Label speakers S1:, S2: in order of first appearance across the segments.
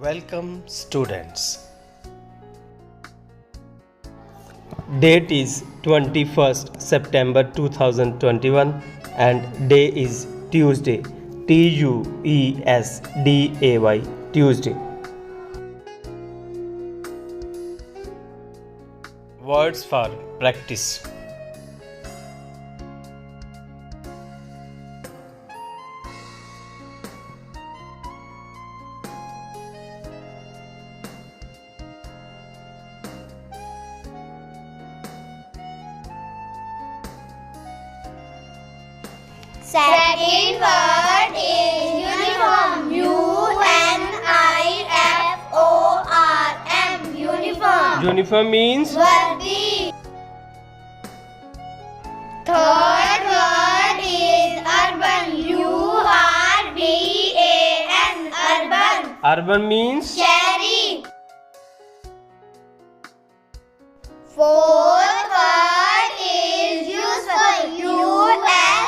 S1: Welcome students. Date is 21st September 2021 and day is Tuesday. Tuesday. Tuesday. Words for practice.
S2: Second word is uniform. U-N-I-F-O-R-M. Uniform.
S1: Uniform means
S2: Vardi. Third word is urban. U-R-B-A-N. Urban.
S1: urban means
S2: Cherry. Fourth word is useful. U-S-E-F-U-L.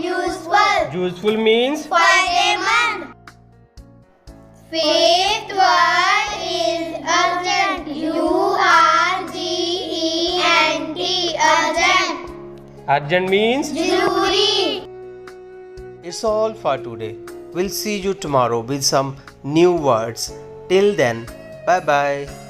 S2: Useful.
S1: useful means
S2: फायदेमंद. Fifth word is urgent. U-R-G-E-N-T. Urgent.
S1: urgent means
S2: Jरूरी.
S1: It's all for today. We'll see you tomorrow with some new words. Till then, bye bye.